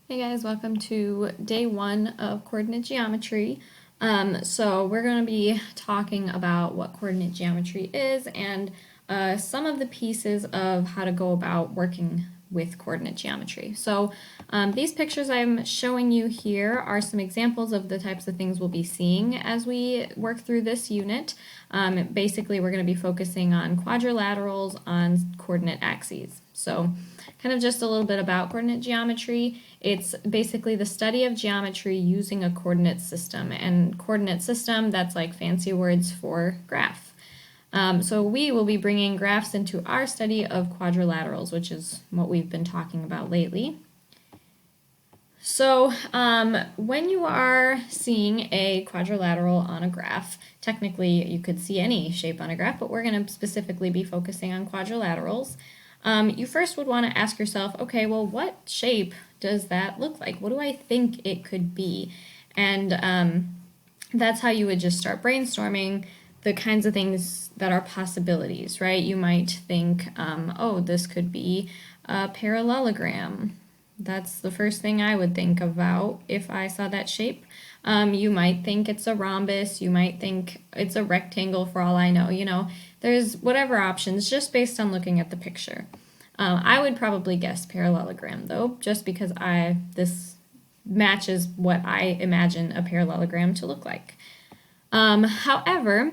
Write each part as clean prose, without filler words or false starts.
Hey guys, welcome to day one of coordinate geometry. So we're going to be talking about what coordinate geometry is and some of the pieces of how to go about working with coordinate geometry. So these pictures I'm showing you here are some examples of the types of things we'll be seeing as we work through this unit. Basically, we're going to be focusing on quadrilaterals on coordinate axes. So kind of just a little bit about coordinate geometry. It's basically the study of geometry using a coordinate system. And coordinate system, that's like fancy words for graph. So we will be bringing graphs into our study of quadrilaterals, which is what we've been talking about lately. So when you are seeing a quadrilateral on a graph, technically you could see any shape on a graph, but we're going to specifically be focusing on quadrilaterals. You first would want to ask yourself, okay, well, what shape does that look like? What do I think it could be? And that's how you would just start brainstorming the kinds of things that are possibilities, right? You might think, oh, this could be a parallelogram. That's the first thing I would think about if I saw that shape. You might think it's a rhombus. You might think it's a rectangle for all I know. You know, there's whatever options just based on looking at the picture. I would probably guess parallelogram though, just because this matches what I imagine a parallelogram to look like. However,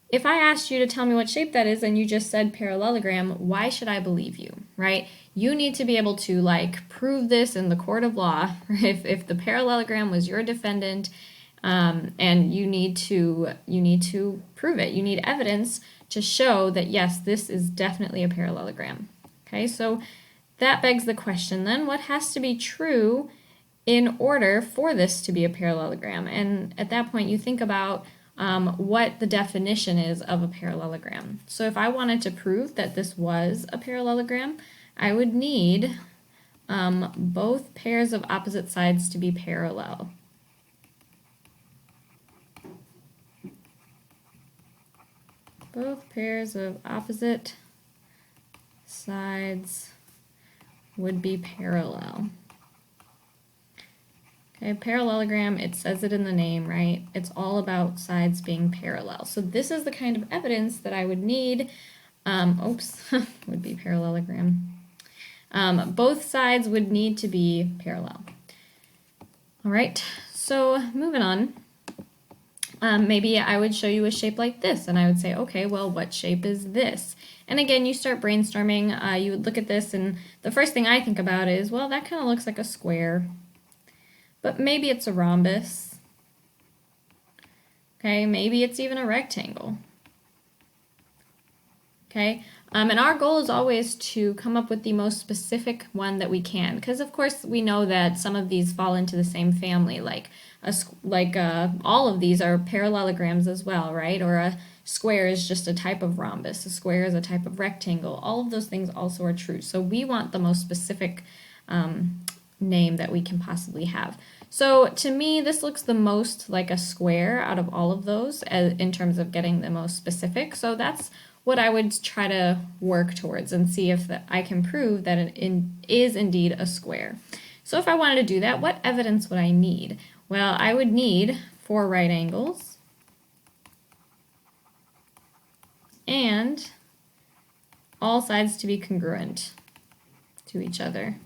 if I asked you to tell me what shape that is and you just said parallelogram, why should I believe you, right? You need to be able to prove this in the court of law if the parallelogram was your defendant, and you need to prove it. You need evidence to show that yes, this is definitely a parallelogram. Okay, so that begs the question then, what has to be true in order for this to be a parallelogram? And at that point you think about what the definition is of a parallelogram. So if I wanted to prove that this was a parallelogram, I would need both pairs of opposite sides to be parallel. Both pairs of opposite sides would be parallel. Okay, parallelogram, it says it in the name, right? It's all about sides being parallel. So this is the kind of evidence that I would need. Would be parallelogram. Both sides would need to be parallel. All right, so moving on. Maybe I would show you a shape like this, and I would say, okay, well, what shape is this? And again, you start brainstorming. You would look at this, and the first thing I think about is, well, that kind of looks like a square. But maybe it's a rhombus. Okay, maybe it's even a rectangle. Okay, and our goal is always to come up with the most specific one that we can, because of course we know that some of these fall into the same family, all of these are parallelograms as well, right? Or a square is just a type of rhombus, a square is a type of rectangle. All of those things also are true. So we want the most specific name that we can possibly have. So to me, this looks the most like a square out of all of those in terms of getting the most specific. So that's what I would try to work towards and see if I can prove that it is indeed a square. So if I wanted to do that, what evidence would I need? Well, I would need 4 right angles and all sides to be congruent to each other.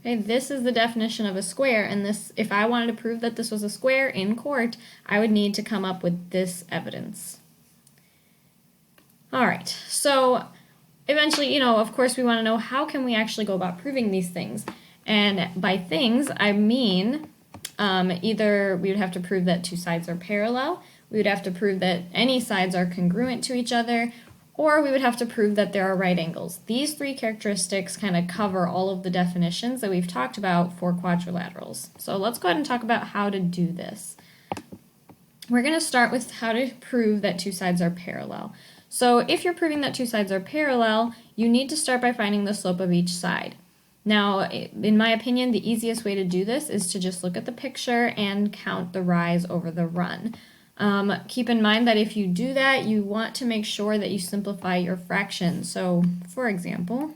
Okay, this is the definition of a square, and this, if I wanted to prove that this was a square in court, I would need to come up with this evidence. All right, so eventually, you know, of course we want to know how can we actually go about proving these things. And by things, I mean either we would have to prove that 2 sides are parallel, we would have to prove that any sides are congruent to each other, or we would have to prove that there are right angles. These 3 characteristics kind of cover all of the definitions that we've talked about for quadrilaterals. So let's go ahead and talk about how to do this. We're going to start with how to prove that 2 sides are parallel. So if you're proving that 2 sides are parallel, you need to start by finding the slope of each side. Now, in my opinion, the easiest way to do this is to just look at the picture and count the rise over the run. Keep in mind that if you do that, you want to make sure that you simplify your fraction. So, for example,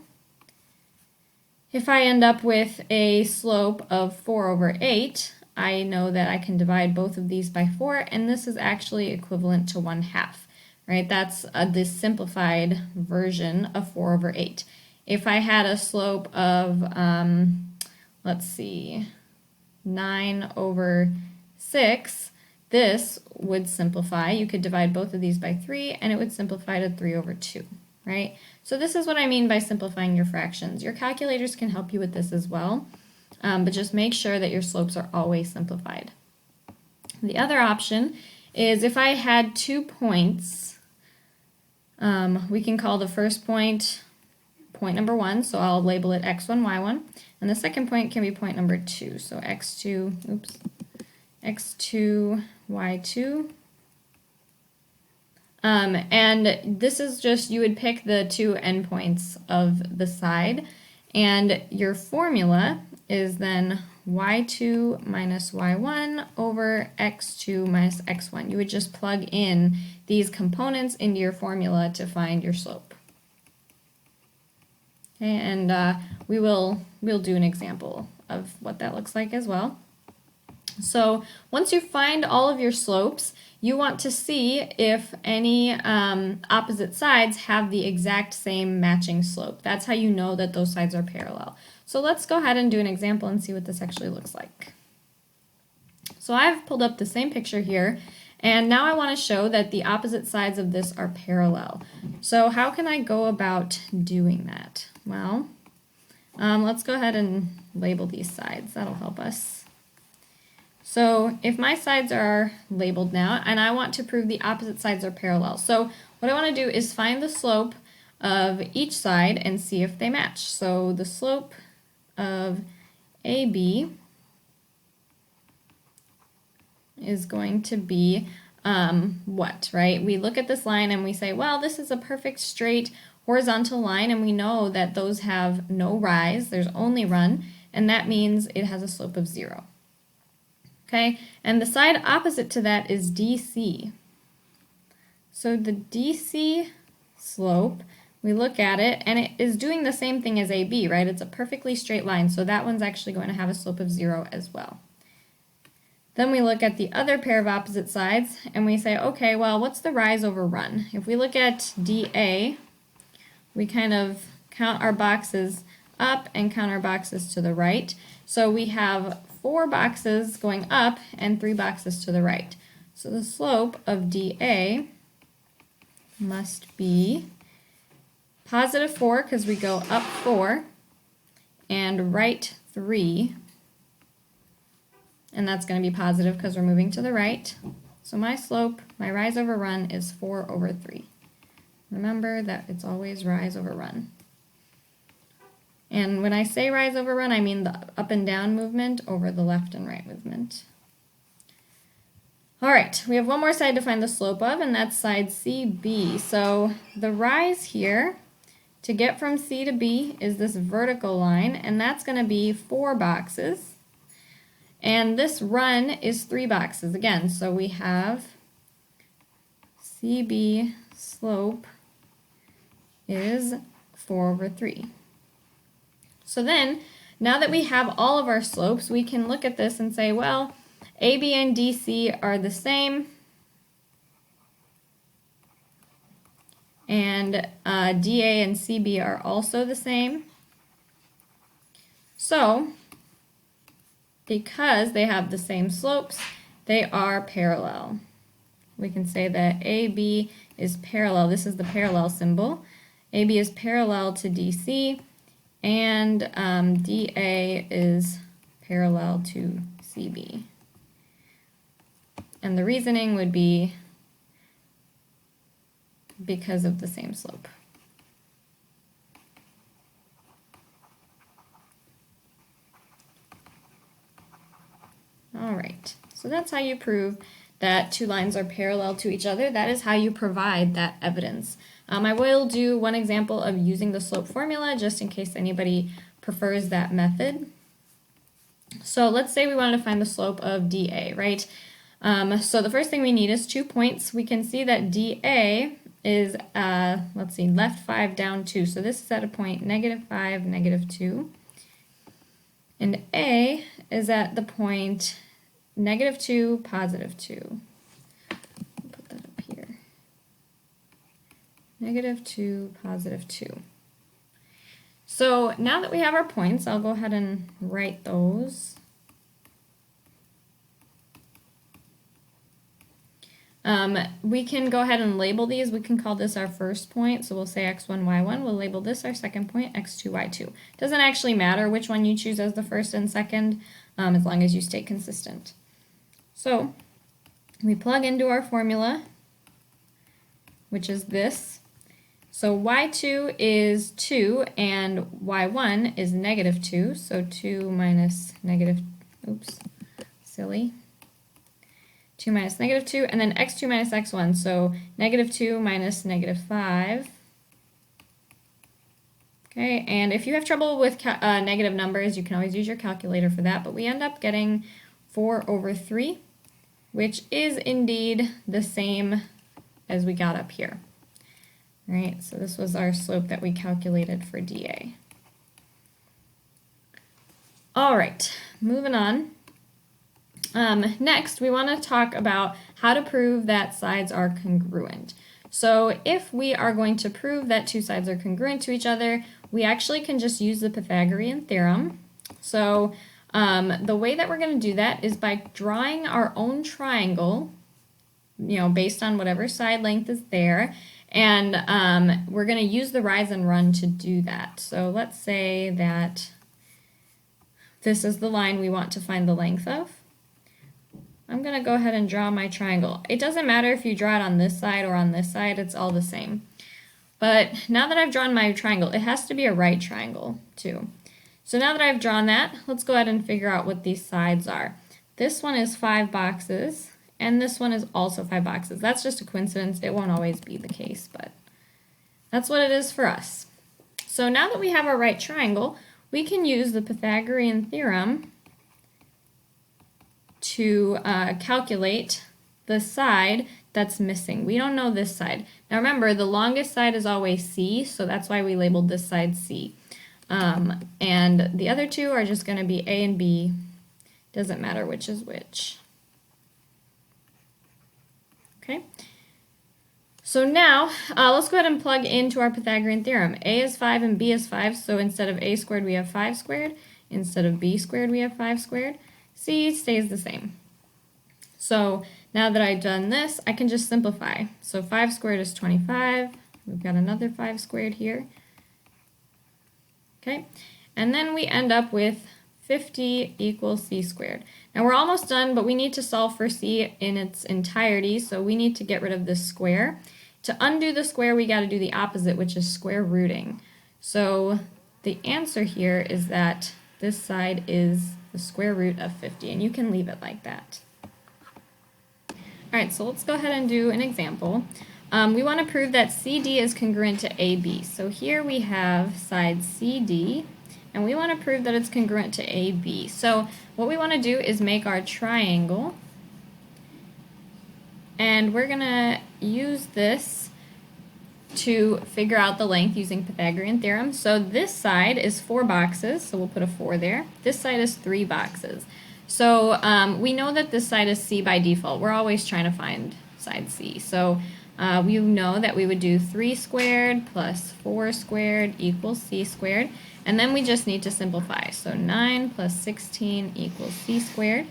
if I end up with a slope of 4 over 8, I know that I can divide both of these by 4, and this is actually equivalent to 1/2, right? That's this simplified version of 4 over 8. If I had a slope of, let's see, 9 over 6, this would simplify. You could divide both of these by 3, and it would simplify to 3 over 2, right? So this is what I mean by simplifying your fractions. Your calculators can help you with this as well, but just make sure that your slopes are always simplified. The other option is if I had 2 points, we can call the first point point number 1, so I'll label it x1, y1, and the second point can be point number 2, so x2, y2. And this is just, you would pick the 2 endpoints of the side, and your formula is then y2 minus y1 over x2 minus x1. You would just plug in these components into your formula to find your slope. Okay, and we'll do an example of what that looks like as well. So once you find all of your slopes, you want to see if any opposite sides have the exact same matching slope. That's how you know that those sides are parallel. So let's go ahead and do an example and see what this actually looks like. So I've pulled up the same picture here, and now I want to show that the opposite sides of this are parallel. So how can I go about doing that? Well, let's go ahead and label these sides. That'll help us. So if my sides are labeled now, and I want to prove the opposite sides are parallel. So what I want to do is find the slope of each side and see if they match. So the slope of AB is going to be what, right? We look at this line and we say, well, this is a perfect straight horizontal line, and we know that those have no rise, there's only run, and that means it has a slope of 0. Okay, and the side opposite to that is DC. So the DC slope, we look at it, and it is doing the same thing as AB, right? It's a perfectly straight line, so that one's actually going to have a slope of 0 as well. Then we look at the other pair of opposite sides, and we say, okay, well, what's the rise over run? If we look at DA, we kind of count our boxes up and count our boxes to the right. So we have 4 boxes going up and 3 boxes to the right. So the slope of DA must be positive 4 because we go up 4 and right 3. And that's going to be positive because we're moving to the right. So my slope, my rise over run, is 4 over 3. Remember that it's always rise over run. And when I say rise over run, I mean the up and down movement over the left and right movement. All right, we have one more side to find the slope of, and that's side CB. So the rise here to get from C to B is this vertical line, and that's going to be 4 boxes. And this run is 3 boxes again. So we have CB slope is 4 over 3. So then, now that we have all of our slopes, we can look at this and say, well, AB and DC are the same, and DA and CB are also the same. So, because they have the same slopes, they are parallel. We can say that AB is parallel. This is the parallel symbol. AB is parallel to DC, and DA is parallel to CB. And the reasoning would be because of the same slope. All right, so that's how you prove that 2 lines are parallel to each other. That is how you provide that evidence. I will do one example of using the slope formula just in case anybody prefers that method. So let's say we wanted to find the slope of DA, right? So the first thing we need is 2 points. We can see that DA is, let's see, left 5, down 2. So this is at a point -5, -2. And A is at the point -2, +2. Put that up here. -2, +2. So now that we have our points, I'll go ahead and write those. We can go ahead and label these. We can call this our first point. So we'll say x1, y1. We'll label this our second point, x2, y2. Doesn't actually matter which one you choose as the first and second, as long as you stay consistent. So we plug into our formula, which is this. So y2 is 2 and y1 is -2. So 2 minus negative, oops, silly. 2 minus -2, and then x2 minus x1, so -2 minus -5. Okay, and if you have trouble with negative numbers, you can always use your calculator for that, but we end up getting 4/3, which is indeed the same as we got up here. All right, so this was our slope that we calculated for dA. All right, moving on. Next, we want to talk about how to prove that sides are congruent. So if we are going to prove that two sides are congruent to each other, we actually can just use the Pythagorean theorem. So the way that we're going to do that is by drawing our own triangle, based on whatever side length is there, and we're going to use the rise and run to do that. So let's say that this is the line we want to find the length of. I'm going to go ahead and draw my triangle. It doesn't matter if you draw it on this side or on this side, it's all the same. But now that I've drawn my triangle, it has to be a right triangle too. So now that I've drawn that, let's go ahead and figure out what these sides are. This one is 5 boxes, and this one is also 5 boxes. That's just a coincidence. It won't always be the case, but that's what it is for us. So now that we have our right triangle, we can use the Pythagorean theorem to calculate the side that's missing. We don't know this side. Now remember, the longest side is always C, so that's why we labeled this side C. And the other two are just going to be A and B. Doesn't matter which is which. Okay. So now, let's go ahead and plug into our Pythagorean theorem. A is 5 and B is 5, so instead of A squared we have 5 squared. Instead of B squared we have 5 squared. C stays the same. So now that I've done this, I can just simplify. So 5 squared is 25. We've got another 5 squared here. Okay, and then we end up with 50 equals C squared. Now we're almost done, but we need to solve for C in its entirety, so we need to get rid of this square. To undo the square, we got to do the opposite, which is square rooting. So the answer here is that this side is the square root of 50, and you can leave it like that. All right, so let's go ahead and do an example. We want to prove that CD is congruent to AB. So here we have side CD, and we want to prove that it's congruent to AB. So what we want to do is make our triangle, and we're going to use this to figure out the length using Pythagorean theorem. So this side is 4 boxes, so we'll put a 4 there. This side is 3 boxes. So we know that this side is C by default. We're always trying to find side C. So we know that we would do 3 squared plus 4 squared equals C squared. And then we just need to simplify. So 9 plus 16 equals C squared.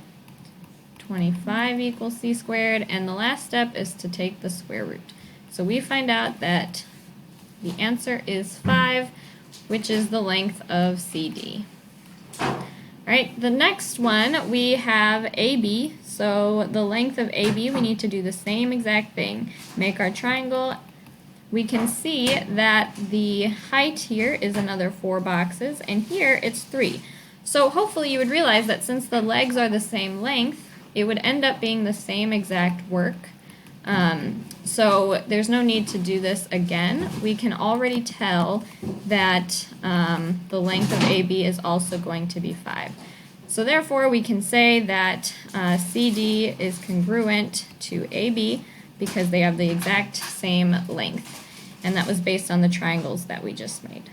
25 equals C squared. And the last step is to take the square root. So we find out that the answer is 5, which is the length of CD. All right, the next one, we have AB. So the length of AB, we need to do the same exact thing. Make our triangle. We can see that the height here is another 4 boxes, and here it's 3. So hopefully you would realize that since the legs are the same length, it would end up being the same exact work. So there's no need to do this again. We can already tell that the length of AB is also going to be 5. So therefore we can say that CD is congruent to AB because they have the exact same length. And that was based on the triangles that we just made.